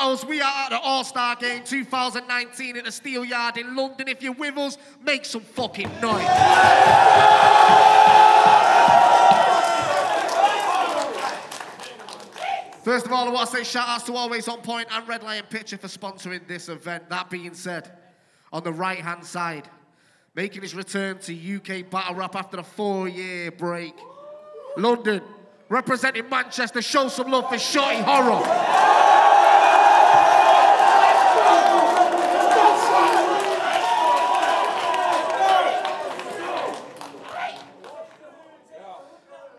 battles. We are at the Allstar Game 2019 at the Steel Yard in London. If you're with us, make some fucking noise. First of all, I want to say shout-outs to Always On Point and Red Lion Picture for sponsoring this event. That being said, on the right-hand side, making his return to UK battle rap after a 4-year break, London, representing Manchester, show some love for Shotty Horroh.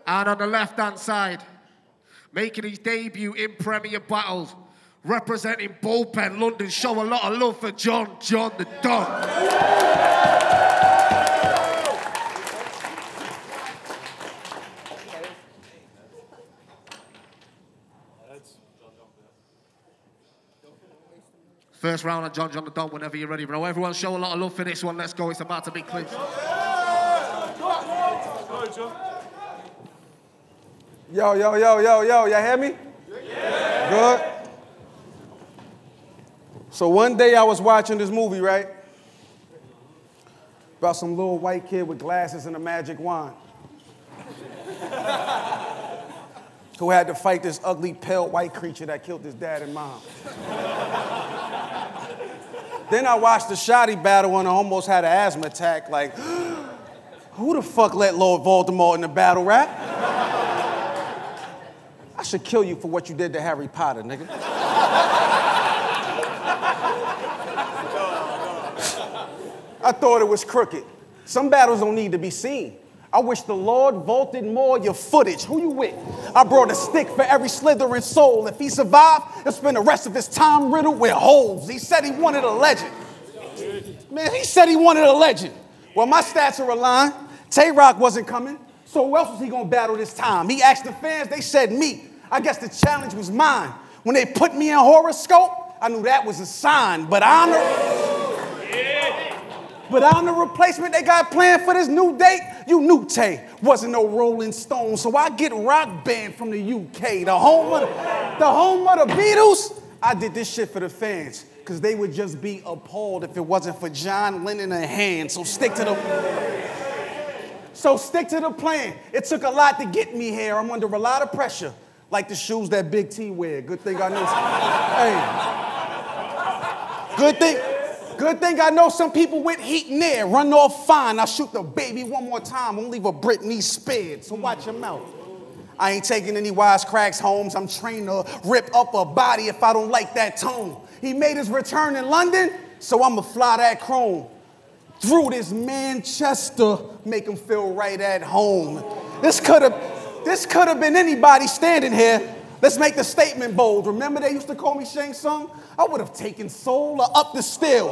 And on the left-hand side, making his debut in Premier Battles, representing Bullpen London, show a lot of love for John the Don. First round on John the Don, whenever you're ready, bro. Everyone show a lot of love for this one. Let's go. It's about to be clinched. Yo, y'all hear me? Yeah. Good. So one day I was watching this movie, right? About some little white kid with glasses and a magic wand. Who had to fight this ugly, pale white creature that killed his dad and mom. Then I watched the Shotty battle and I almost had an asthma attack, like, who the fuck let Lord Voldemort in the battle rap? I should kill you for what you did to Harry Potter, nigga. I thought it was crooked. Some battles don't need to be seen. I wish the Lord vaulted more your footage. Who you with? I brought a stick for every Slytherin soul. If he survived, he'll spend the rest of his time riddled with holes. He said he wanted a legend. Man, he said he wanted a legend. Well, my stats are aligned. Tay-Rock wasn't coming, so who else was he gonna battle this time? He asked the fans, they said me. I guess the challenge was mine. When they put me in horoscope, I knew that was a sign, but I'm the replacement they got planned for this new date. You knew Tay wasn't no Rolling Stone, so I get Rock Band from the UK, the home of the Beatles. I did this shit for the fans, because they would just be appalled if it wasn't for John Lennon and hand. So stick to the plan. It took a lot to get me here. I'm under a lot of pressure, like the shoes that Big T wear. Good thing I know. Hey. Good thing I know some people with heat and air run off fine. I'll shoot the baby one more time, won't leave a Britney spared, so watch your mouth. I ain't taking any wisecracks homes. I'm trained to rip up a body if I don't like that tone. He made his return in London, so I'ma fly that chrome through this Manchester, make him feel right at home. This could have been anybody standing here. Let's make the statement bold. Remember they used to call me Shang Tsung? I would have taken Soul or Up the Still.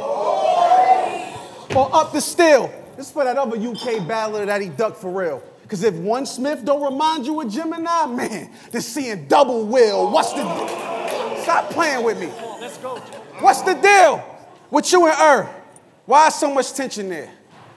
Or Up the Still. This is for that other UK battler that he ducked for real. Because if one Smith don't remind you of Gemini, man, they're seeing double will. What's the deal? Stop playing with me. Let's go. What's the deal with you and Why is so much tension there?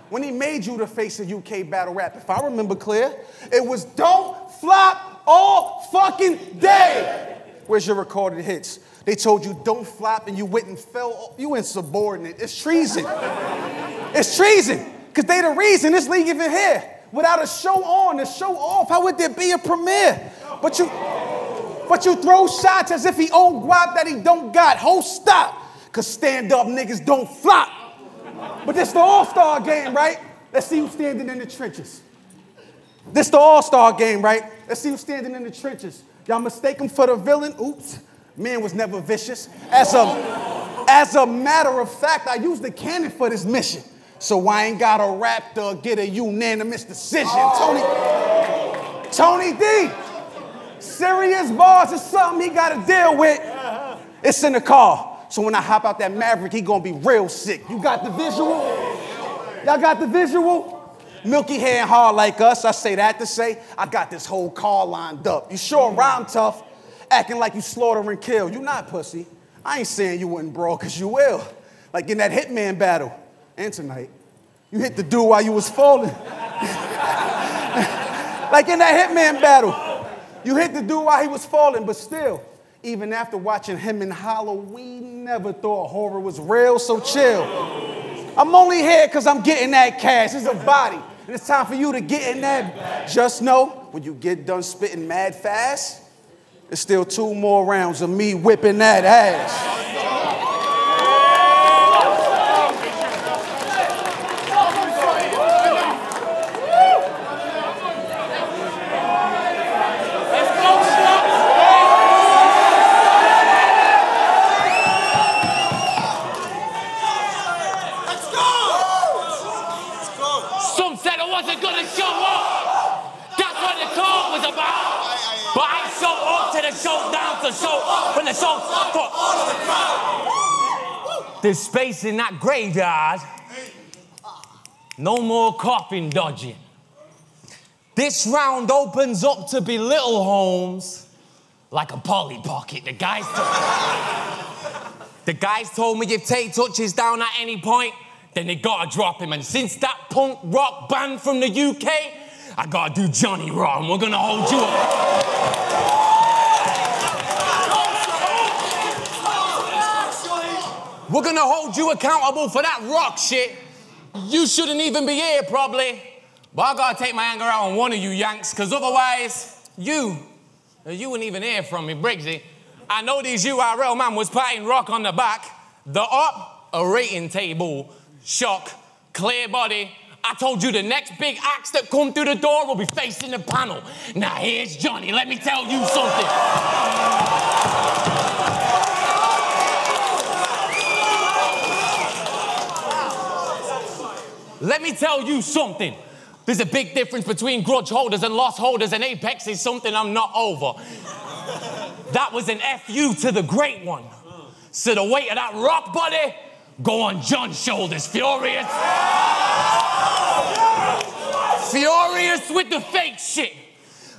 When he made you the face of UK battle rap, if I remember clear, it was don't flop all fucking day. Where's your recorded hits? They told you don't flop and you went and fell. You insubordinate. It's treason. It's treason. Because they the reason this league even here. Without a show on, a show off, how would there be a premiere? But you throw shots as if he owned guap that he don't got. Ho, stop. Because stand-up niggas don't flop. But this the All-Star Game, right? Let's see who's standing in the trenches. This the All-Star Game, right? Let's see who's standing in the trenches. Y'all mistake him for the villain? Oops. Man was never vicious. As a matter of fact, I used the cannon for this mission. So I ain't got a rap to get a unanimous decision. Tony D. Serious bars is something he got to deal with. It's in the car. So when I hop out that Maverick, he gonna be real sick. You got the visual? Y'all got the visual? Milky hair and hard like us, I say that to say, I got this whole car lined up. You sure rhyme tough, acting like you slaughter and kill. You not pussy. I ain't saying you wouldn't brawl, cause you will. Like in that Hitman battle. And tonight, you hit the dude while you was falling. Like in that Hitman battle, you hit the dude while he was falling, but still, Even after watching him in Halloween, never thought horror was real, so chill. I'm only here because I'm getting that cash. It's a body, and it's time for you to get in that. Just know, when you get done spitting mad fast, there's still 2 more rounds of me whipping that ass. There's space in that graveyard. No more coffin dodging. This round opens up to belittle homes like a Polly Pocket. The guys told me if Tate touches down at any point, then they gotta drop him. And since that punk rock band from the UK, I gotta do Johnny Raw, and we're gonna hold you up. We're gonna hold you accountable for that rock shit. You shouldn't even be here, probably. But I gotta take my anger out on one of you Yanks, because otherwise, you wouldn't even hear from me, Briggsy. I know these URL man was patting rock on the back. The up, a rating table. Shock, clear body. I told you the next big acts that come through the door will be facing the panel. Now here's Johnny, let me tell you something. Let me tell you something. There's a big difference between grudge holders and loss holders, and Apex is something I'm not over. That was an FU to the great one. So the weight of that rock body, go on John's shoulders, furious. Furious with the fake shit.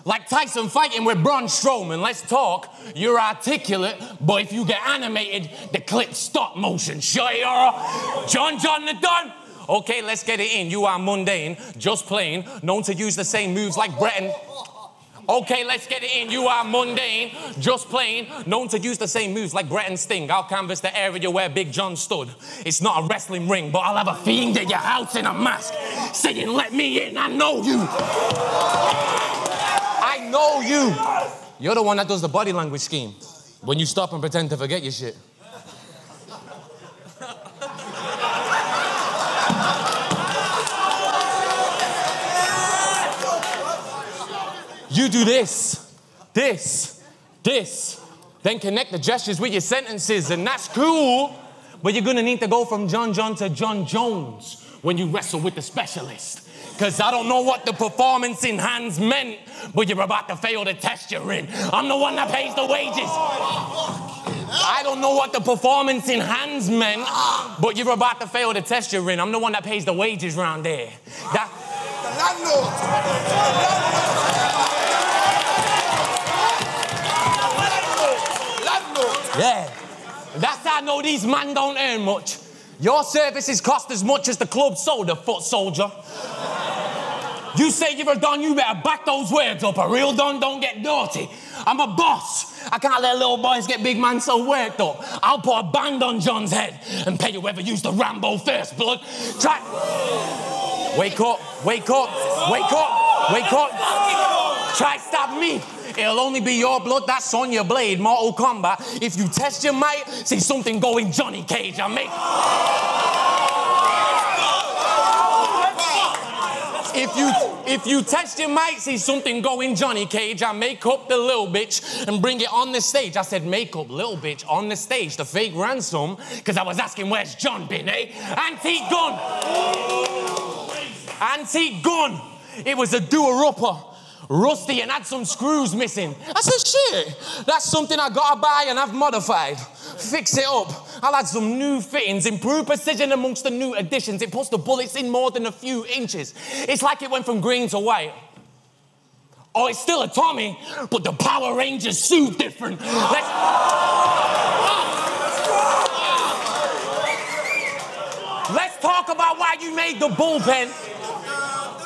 Like Tyson fighting with Braun Strowman. Let's talk. You're articulate, but if you get animated, the clip's stop motion. Shotty Horroh. John the Don. Okay, let's get it in. You are mundane, just plain, known to use the same moves like Brett and... Okay, let's get it in. You are mundane, just plain, known to use the same moves like Brett and Sting. I'll canvas the area where Big John stood. It's not a wrestling ring, but I'll have a fiend at your house in a mask saying, let me in, I know you. I know you. You're the one that does the body language scheme when you stop and pretend to forget your shit. You do this, then connect the gestures with your sentences, and that's cool, but you're gonna need to go from John to John Jones when you wrestle with the specialist. Cause I don't know what the performance in hands meant, but you're about to fail the test you're in. I'm the one that pays the wages. I don't know what the performance in hands meant, but you're about to fail the test you're in. I'm the one that pays the wages round there. The landlord. Yeah, that's how I know these men don't earn much. Your services cost as much as the club sold a foot soldier. You say you're a don, you better back those words up. A real don don't get dirty. I'm a boss. I can't let little boys get big man so worked up. I'll put a band on John's head and pay whoever used the Rambo first blood. Try. Wake up. Try stab me. It'll only be your blood that's on your blade. Mortal Kombat. If you test your might, see something going Johnny Cage. If you test your might, see something going Johnny Cage. I make up the little bitch and bring it on the stage. I said make up little bitch on the stage. The fake ransom, because I was asking where's John been, eh? Antique gun. It was a doer-upper. Rusty and had some screws missing. I said, shit, that's something I gotta buy and I've modified. Fix it up. I'll add some new fittings, improve precision amongst the new additions. It puts the bullets in more than a few inches. It's like it went from green to white. Oh, it's still a Tommy, but the Power Rangers suit different. Let's talk about why you made the bullpen.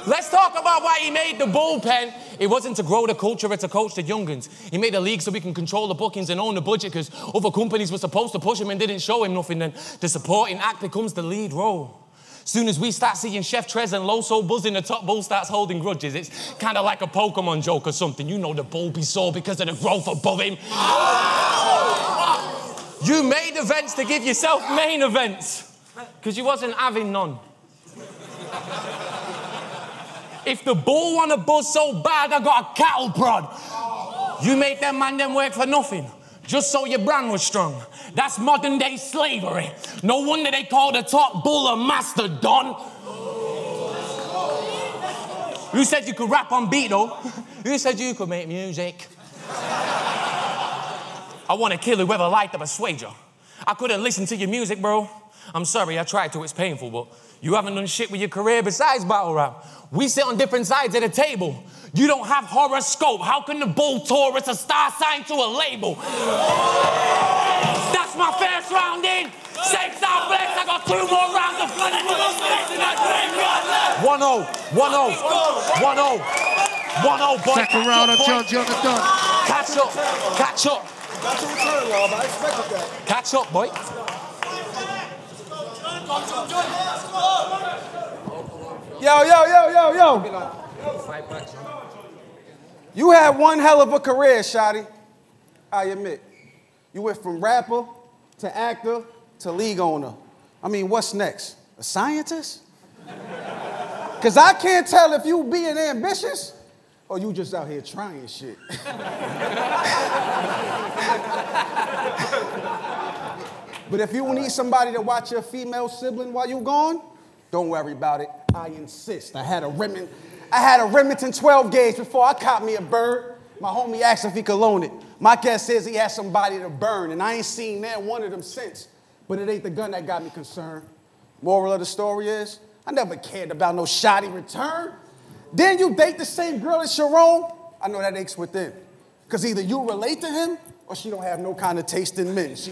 Let's talk about why he made the bullpen. It wasn't to grow the culture, it's to coach the youngins. He made the league so we can control the bookings and own the budget because other companies were supposed to push him and didn't show him nothing. Then the supporting act becomes the lead role. Soon as we start seeing Chef Trez and Loso buzzing, the top bull starts holding grudges. It's kind of like a Pokemon joke or something. You know the bull be sore because of the growth above him. You made events to give yourself main events because you wasn't having none. If the bull want to buzz so bad, I got a cattle prod. You made them man them work for nothing, just so your brand was strong. That's modern day slavery. No wonder they call the top bull a mastodon. You said you could rap on beat though. You said you could make music. I want to kill whoever liked to persuade you. I couldn't listen to your music, bro. I'm sorry, I tried to, it's painful, but you haven't done shit with your career besides battle rap. We sit on different sides of the table. You don't have horoscope. How can the bull Taurus a star sign to a label? That's my first round in. Safe South Flex, I got 2 more rounds of fun. 1-0, 1-0, 1-0, 1-0, boy. Second round of Judge on the done. Catch up, catch up. That's a return, Rob. I expected that. Catch up, boy. Yo. You had one hell of a career, Shotty. I admit. You went from rapper to actor to league owner. I mean, what's next? A scientist? Because I can't tell if you being ambitious or you just out here trying shit. But if you need somebody to watch your female sibling while you gone, don't worry about it. I insist. I had a Remington 12 gauge before I caught me a bird. My homie asked if he could loan it. My guess is he has somebody to burn, and I ain't seen that one of them since. But it ain't the gun that got me concerned. Moral of the story is, I never cared about no Shotty return. Then you date the same girl as Sharon, I know that aches within. Because either you relate to him, or she don't have no kind of taste in men. She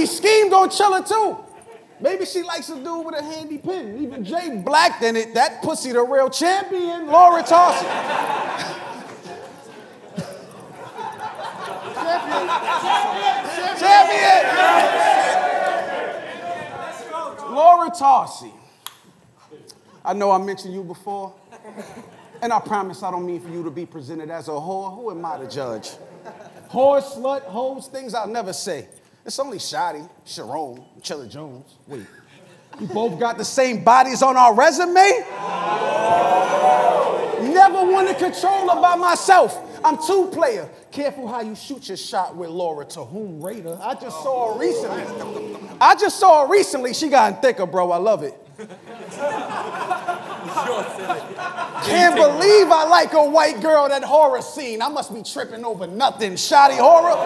schemed on Chiller too. Maybe she likes a dude with a handy pen. Even Jay Black in it, that pussy the real champion, Laura Tarsi. Champion! Laura Tarsi. I know I mentioned you before, and I promise I don't mean for you to be presented as a whore. Who am I to judge? Whore, slut, hoes, things I'll never say. It's only Shotty, Sharon, Chilla Jones. Wait, we both got the same bodies on our resume? Never wanted controller by myself. I'm two-player. Careful how you shoot your shot with Laura, to whom Raider. I just saw her recently. She gotten thicker, bro. I love it. Can't believe I like a white girl that horror scene. I must be tripping over nothing. Shotty Horroh.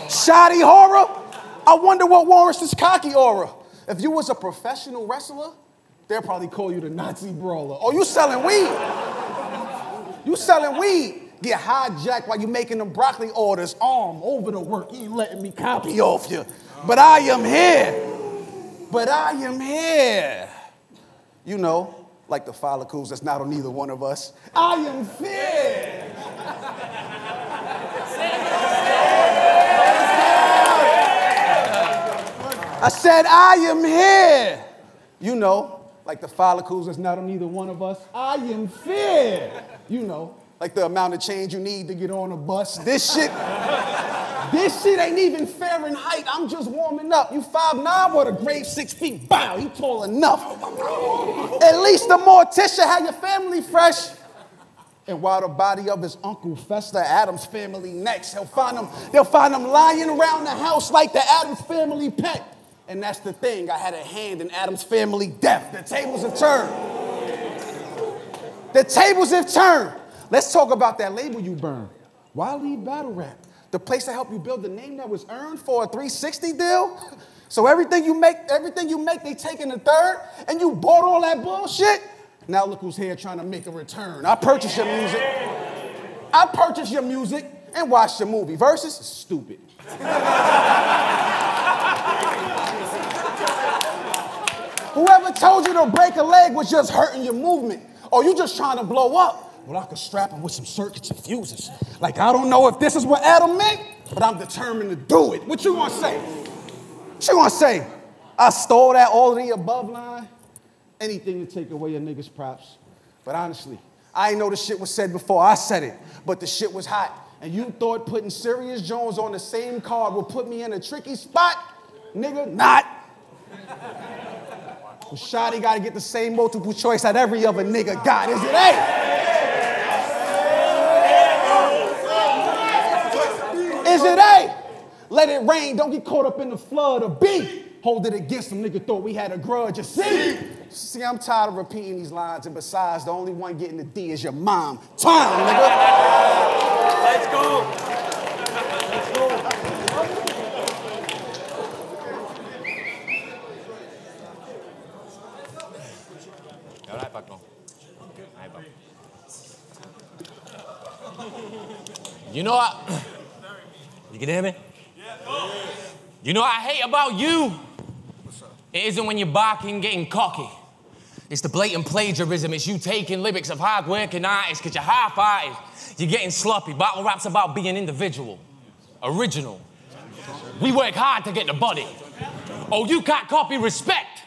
Shotty Horroh. I wonder what warrants this cocky aura. If you was a professional wrestler, they'll probably call you the Nazi brawler. Oh, you selling weed? You selling weed. Get hijacked while you making them broccoli orders. Arm over the work. You ain't letting me copy off you. But I am here. You know, like the follicles that's not on either one of us. I am here. I said, I am here. You know, like the follicles that's not on either one of us. I am fair. You know, like the amount of change you need to get on a bus. This shit ain't even Fahrenheit. I'm just warming up. You 5'9", what a grade 6 feet. Bow, you tall enough. At least the mortician had your family fresh. And while the body of his uncle Fester Adams family next, they'll find them lying around the house like the Adams family pet. And that's the thing, I had a hand in Adams family death. The tables have turned. The tables have turned. Let's talk about that label you burned. Why leave battle rap? The place to help you build the name that was earned for a 360 deal? So everything you make, they take in a third, and you bought all that bullshit? Now look who's here trying to make a return. I purchased your music and watched your movie. Versus? Stupid. Whoever told you to break a leg was just hurting your movement. Or you just trying to blow up. Well, I could strap him with some circuits and fuses. Like, I don't know if this is what Adam meant, but I'm determined to do it. What you gonna say? What you gonna say? I stole that all of the above line? Anything to take away a nigga's props. But honestly, I ain't know the shit was said before I said it, but the shit was hot. And you thought putting Sirius Jones on the same card would put me in a tricky spot? Nigga, not. Well, Shotty gotta get the same multiple choice that every other nigga got. Is it A? Is it A? Let it rain, don't get caught up in the flood. Or B, hold it against them, nigga thought we had a grudge. Or See, I'm tired of repeating these lines, and besides, the only one getting the D is your mom. Time, nigga. Let's go. All right, Bagnall. You know what? You can hear me? You know what I hate about you? It isn't when you're barking, getting cocky. It's the blatant plagiarism. It's you taking lyrics of hard-working artists because you're half-hearted. You're getting sloppy. Battle rap's about being individual, original. We work hard to get the body. Oh, you can't copy respect.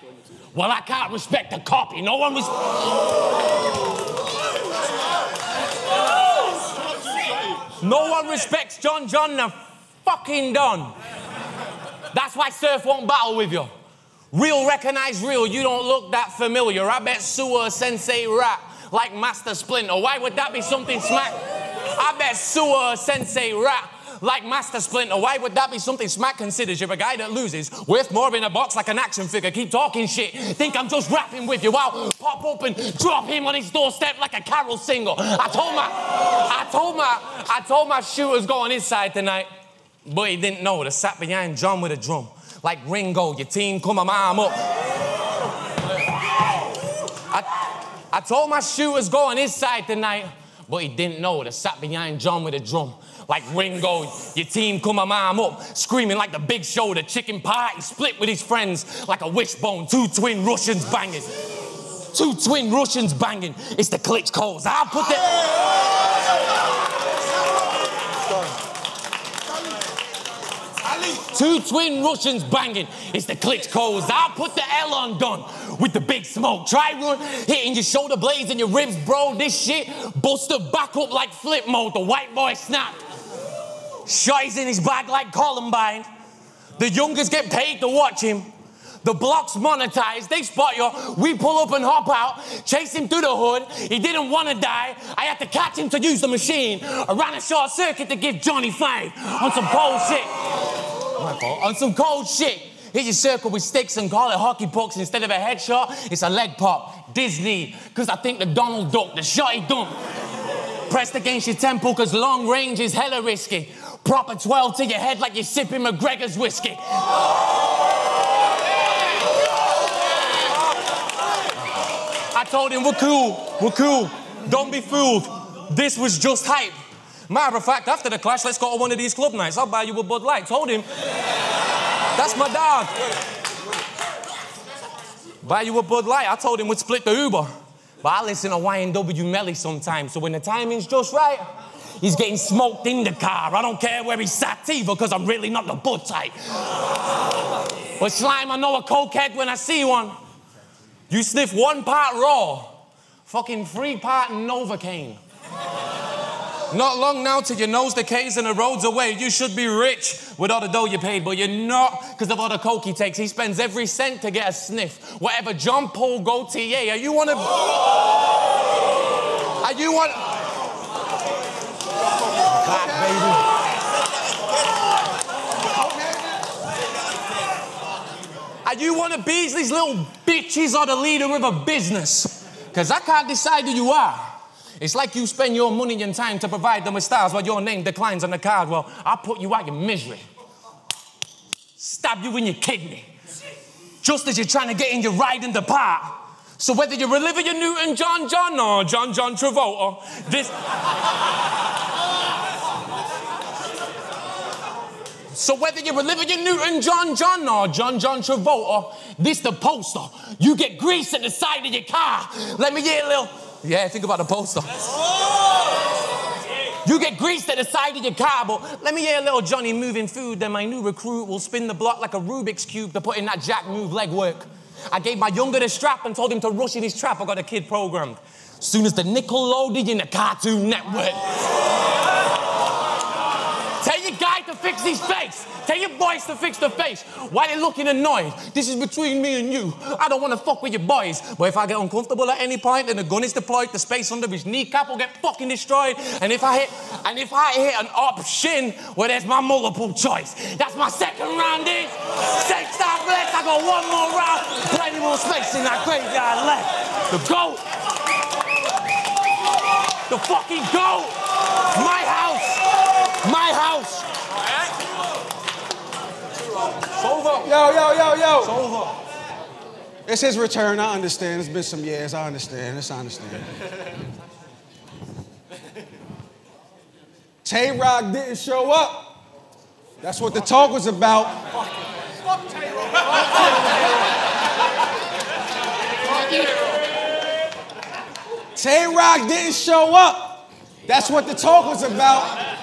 Well, I can't respect the copy. No one respects John the fucking Don. That's why Surf won't battle with you. Real recognize real, you don't look that familiar. I bet Sewer Sensei rap like Master Splinter. Why would that be something smack? I bet Sewer Sensei rap like Master Splinter. Why would that be something smack considers you're a guy that loses? Worth more in a box like an action figure. Keep talking shit. Think I'm just rapping with you. I'll pop up and drop him on his doorstep like a carol single. I told my shooters go on his side tonight, but he didn't know. They sat behind John with a drum. Like Ringo, your team, come on, mom up. I told my shooters go on his side tonight, but he didn't know. They sat behind John with a drum. Like Ringo, your team, come on, mom up. Screaming like the Big Show, the chicken pie, split with his friends like a wishbone. Two twin Russians banging. Two twin Russians banging. It's the Klitschko's. I'll put Two twin Russians banging. It's the Klitschko's. I'll put the L on Don with the big smoke. Try hitting your shoulder blades and your ribs, bro. This shit busted back up like flip mode. The white boy snapped. Shotty's in his bag like Columbine. The youngers get paid to watch him. The block's monetized. They spot you. We pull up and hop out. Chase him through the hood. He didn't want to die. I had to catch him to use the machine. I ran a short circuit to give Johnny 5 on some cold shit. On some cold shit. Hit your circle with sticks and call it hockey pucks. Instead of a headshot, it's a leg pop. Disney, because I think the Donald Duck, the Shotty dump. Pressed against your temple because long range is hella risky. Proper 12 to your head like you're sipping McGregor's whiskey. I told him, we're cool. Don't be fooled. This was just hype. Matter of fact, after the clash, let's go to one of these club nights. I'll buy you a Bud Light. Told him, that's my dog. Buy you a Bud Light. I told him we'd split the Uber. But I listen to YNW Melly sometimes, so when the timing's just right, he's getting smoked in the car. I don't care where he's sat either, because I'm really not the Bud type. But slime, I know a cokehead when I see one. You sniff 1 part raw, fucking 3 part Novocaine. Not long now till your nose decays and the road's away. You should be rich with all the dough you paid, but you're not because of all the coke he takes. He spends every cent to get a sniff. Whatever John Paul Gaultier, are you one of... Are you one... Back, baby. Are you one of Beasley's little bitches or the leader of a business? Because I can't decide who you are. It's like you spend your money and time to provide them with stars while your name declines on the card. Well, I'll put you out your misery. Stab you in your kidney. Just as you're trying to get in your ride in the park. So whether you're Olivia Newton-John or John Travolta, So whether you're Olivia Newton-John or John Travolta, this the poster. You get grease at the side of your car. Let me get a little... Yeah, think about the poster. You get greased at the side of your car, but let me hear a little Johnny moving food, then my new recruit will spin the block like a Rubik's Cube to put in that jack move leg work. I gave my younger the strap and told him to rush in his trap. I got a kid programmed. Soon as the nickel loaded in the Cartoon Network. Tell your guy to fix his face. Tell your boys to fix the face. Why they looking annoyed? This is between me and you. I don't want to fuck with your boys. But if I get uncomfortable at any point and the gun is deployed, the space under his kneecap will get fucking destroyed. And if I hit an option, well, there's my multiple choice. That's my second round is. Safe stop, bless. I got one more round. Plenty more space in that graveyard left. The GOAT. The fucking GOAT. My house. My house. It's over. Yo. It's over. It's his return. I understand. It's been some years. I understand. I understand. Tay-Rock didn't show up. That's what the talk was about. Fuck Tay-Rock. Tay-Rock didn't show up. That's what the talk was about.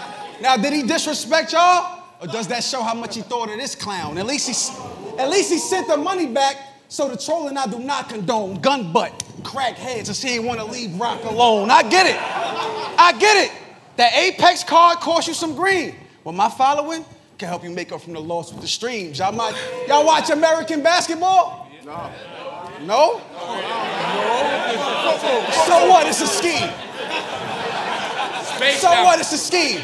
Now, did he disrespect y'all? Or does that show how much he thought of this clown? At least he sent the money back, so the trolling I do not condone. Gun butt, crack heads, since he ain't want to leave Rock alone. I get it. That Apex card cost you some green. Well, my following can help you make up from the loss with the streams. Y'all watch American basketball? No? So what? It's a scheme. So what? It's a scheme.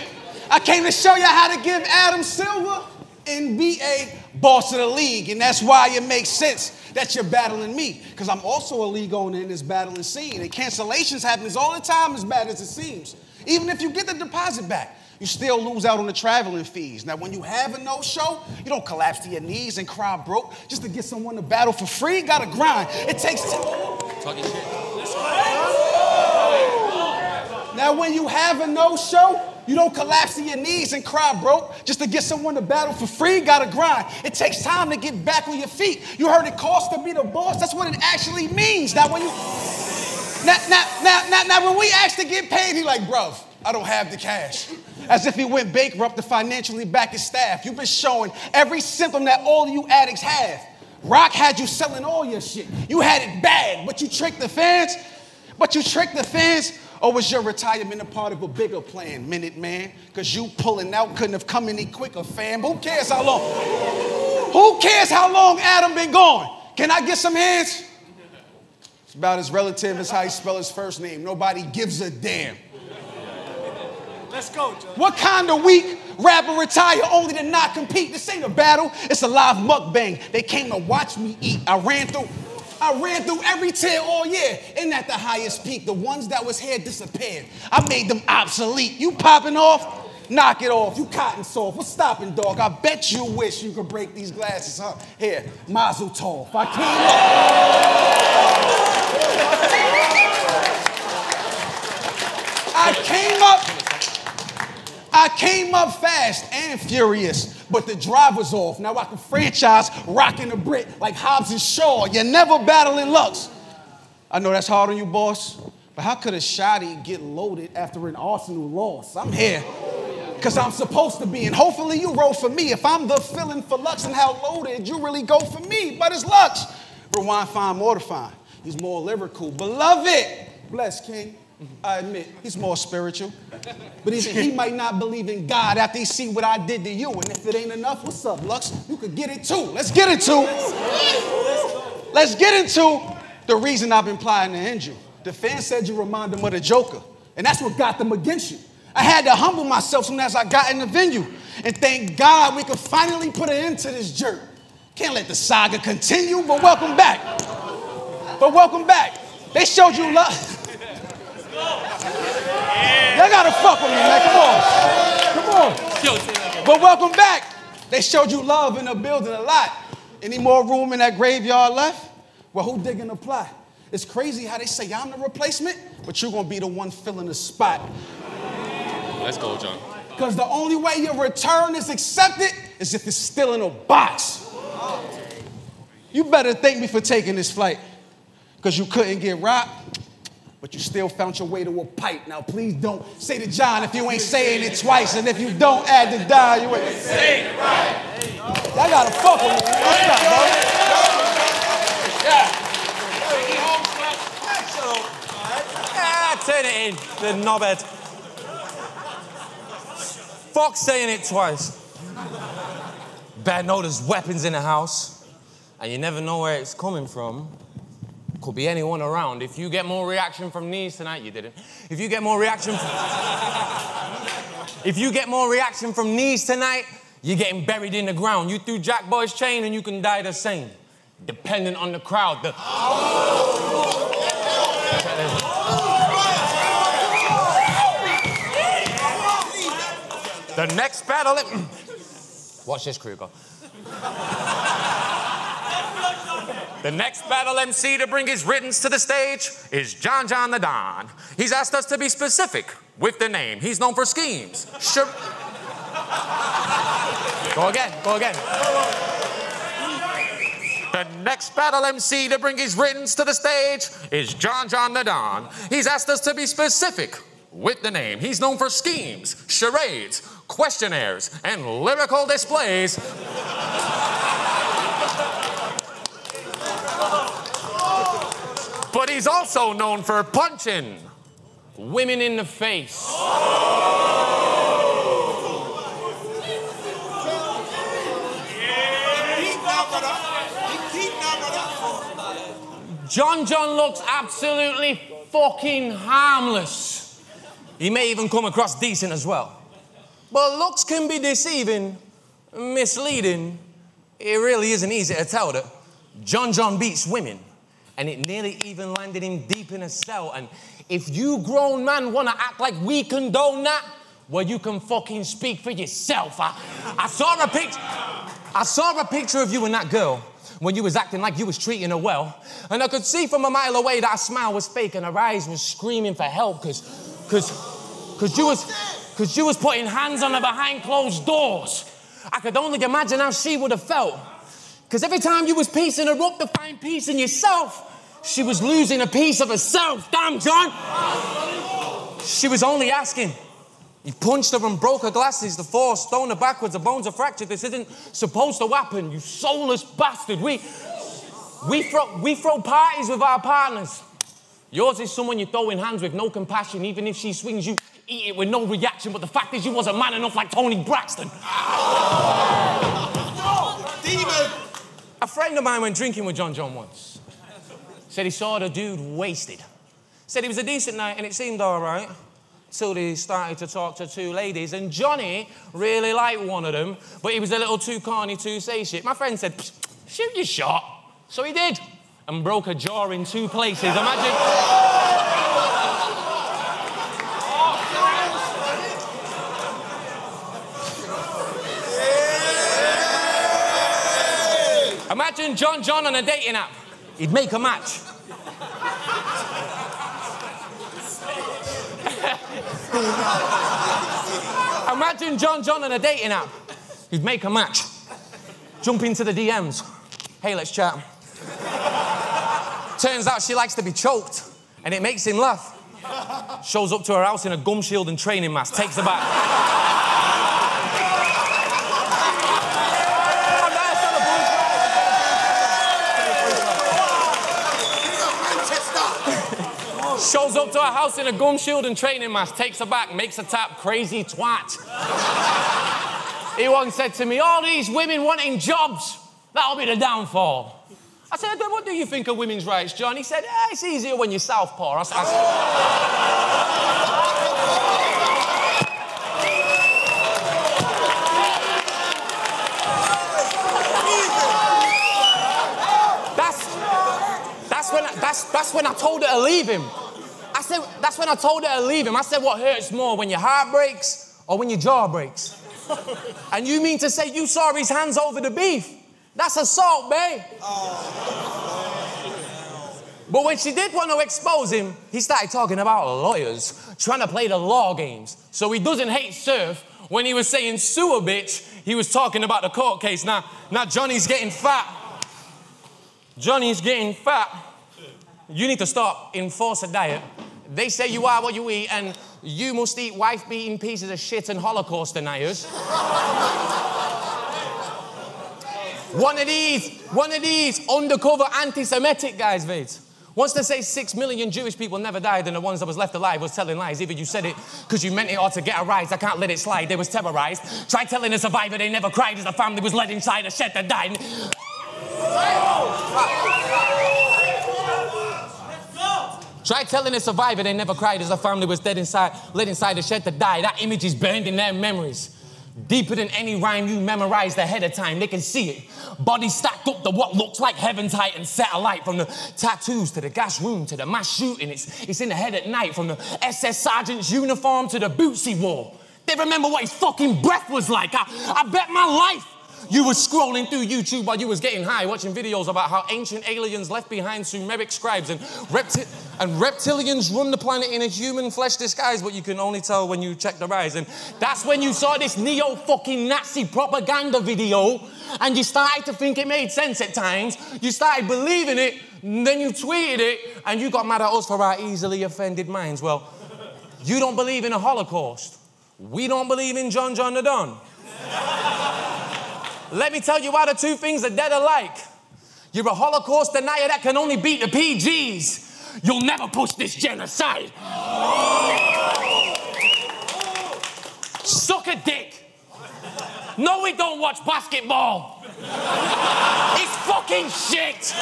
I came to show you how to give Adam Silver, NBA, boss of the league. And that's why it makes sense that you're battling me. Because I'm also a league owner in this battling scene. And cancellations happens all the time, as bad as it seems. Even if you get the deposit back, you still lose out on the traveling fees. Now, when you have a no-show, you don't collapse to your knees and cry broke just to get someone to battle for free. Gotta grind. It takes time. Talking shit. Now, when you have a no-show, you don't collapse to your knees and cry broke just to get someone to battle for free. Gotta grind. It takes time to get back on your feet. You heard it costs to be the boss. That's what it actually means. Now, when you... Now, when we ask to get paid, he like, bruv, I don't have the cash. As if he went bankrupt to financially back his staff. You've been showing every symptom that all of you addicts have. Rock had you selling all your shit. You had it bad, but you tricked the fans. Or was your retirement a part of a bigger plan, Minute Man? Because you pulling out couldn't have come any quicker, fam. Who cares how long? Who cares how long Adam been gone? Can I get some hands? It's about as relative as how he spell his first name. Nobody gives a damn. Let's go, John. What kind of weak rapper retire only to not compete? This ain't a battle. It's a live mukbang. They came to watch me eat. I ran through every tier all year. And at the highest peak, the ones that was here disappeared. I made them obsolete. You popping off? Knock it off. You cotton soft. What's stopping, dog? I bet you wish you could break these glasses, huh? Here, Mazel Tov. I came up fast and furious, but the drive was off. Now I can franchise rocking the Brit like Hobbs and Shaw. You're never battling Lux. I know that's hard on you, boss, but how could a Shotty get loaded after an Arsenal loss? I'm here because I'm supposed to be, and hopefully you roll for me. If I'm the feeling for Lux and how loaded, you really go for me, but it's Lux. Rewind, fine, mortifying. He's more lyrical. Beloved, bless King. I admit, he's more spiritual. But he might not believe in God after he see what I did to you. And if it ain't enough, what's up, Lux? You could get it too. Let's get into the reason I've been plotting to end you. The fans said you remind them of the Joker. And that's what got them against you. I had to humble myself soon as I got in the venue. And thank God we could finally put an end to this jerk. Can't let the saga continue, but welcome back. They showed you love. Y'all gotta fuck with me, man. Come on. But welcome back. They showed you love in the building a lot. Any more room in that graveyard left? Well, who digging the plot? It's crazy how they say I'm the replacement, but you're gonna be the one filling the spot. Let's go, John. Because the only way your return is accepted as if it's still in a box. You better thank me for taking this flight, because you couldn't get rocked, but you still found your way to a pipe. Now, please don't say to John if you ain't saying it twice, and if you don't add the die, you ain't saying it right. Y'all gotta fuck with me. What's up, bro? Turn it in, the knobhead. Fuck saying it twice. Bad know there's weapons in the house, and you never know where it's coming from. Could be anyone around. If you get more reaction from knees tonight, you didn't. If you get more reaction from knees tonight, you're getting buried in the ground. You threw Jack Boy's chain and you can die the same. Depending on the crowd. The next battle... Watch this, Kruger. The next battle MC to bring his riddance to the stage is John the Don. He's asked us to be specific with the name. He's known for schemes. Go again. The next battle MC to bring his riddance to the stage is John the Don. He's asked us to be specific with the name. He's known for schemes, charades, questionnaires, and lyrical displays. But he's also known for punching women in the face. John looks absolutely fucking harmless. He may even come across decent as well. But looks can be deceiving, misleading. It really isn't easy to tell that John beats women. And it nearly even landed him deep in a cell. And if you grown man want to act like we condone that, well, you can fucking speak for yourself. I saw a picture of you and that girl when you was acting like you was treating her well. And I could see from a mile away that her smile was fake and her eyes was screaming for help because you was putting hands on her behind closed doors. I could only imagine how she would have felt. Because every time you was piecing her up to find peace in yourself, she was losing a piece of herself. Damn, John. She was only asking. You punched her and broke her glasses. The fall, stoned her backwards. The bones are fractured. This isn't supposed to happen, you soulless bastard. We throw parties with our partners. Yours is someone you throw in hands with, no compassion. Even if she swings, you eat it with no reaction. But the fact is you wasn't man enough like Tony Braxton. Demon! A friend of mine went drinking with John once. Said he saw the dude wasted. Said it was a decent night and it seemed all right. Till he started to talk to two ladies. And Johnny really liked one of them, but he was a little too corny to say shit. My friend said, shoot your shot. So he did. And broke a jaw in two places. Imagine John on a dating app. He'd make a match. Imagine John on a dating app. He'd make a match. Jump into the DMs. Hey, let's chat. Turns out she likes to be choked, and it makes him laugh. Shows up to her house in a gum shield and training mask. Takes her back. Shows up to her house in a gum shield and training mask, takes her back, makes her tap, crazy twat. He once said to me, all these women wanting jobs, that'll be the downfall. I said, what do you think of women's rights, John? He said, it's easier when you're southpaw. That's when I told her to leave him. That's when I told her to leave him. I said, what hurts more, when your heart breaks or when your jaw breaks? And you mean to say you saw his hands over the beef? That's assault, babe. But when she did want to expose him, he started talking about lawyers, trying to play the law games. So he doesn't hate surf. When he was saying sue a bitch, He was talking about the court case. Now Johnny's getting fat. Johnny's getting fat. You need to start, enforce a diet. They say you are what you eat, and you must eat wife-beating pieces of shit and Holocaust deniers. One of these undercover anti-Semitic guys, Vades. Once they say 6 million Jewish people never died and the ones that was left alive was telling lies. Either you said it because you meant it or to get a rise. I can't let it slide. They was terrorized. Try telling a survivor they never cried as the family was led inside a shed that died. Try telling a survivor they never cried as the family was led inside a shed to die. That image is burned in their memories. Deeper than any rhyme you memorized ahead of time. They can see it. Bodies stacked up to what looks like heaven's height and satellite. From the tattoos to the gas room to the mass shooting. It's in the head at night. From the SS sergeant's uniform to the boots he wore. They remember what his fucking breath was like. I bet my life you were scrolling through YouTube while you was getting high, watching videos about how ancient aliens left behind Sumeric scribes and reptilians run the planet in a human flesh disguise, but you can only tell when you check their eyes. And that's when you saw this neo-fucking-Nazi propaganda video and you started to think it made sense at times. You started believing it, and then you tweeted it, and you got mad at us for our easily offended minds. Well, you don't believe in a Holocaust. We don't believe in John the Don. Let me tell you why the two things are dead alike. You're a Holocaust denier that can only beat the PGs. You'll never push this genocide. Suck a dick. No, we don't watch basketball. It's fucking shit.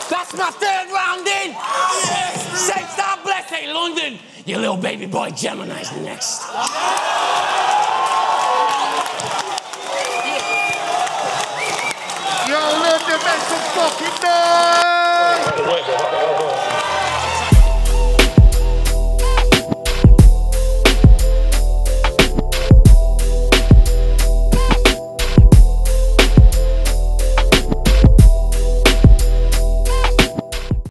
That's my third round in. Saints God bless, hey London. Your little baby boy Gemini's next. Yo, London, make some fucking noise!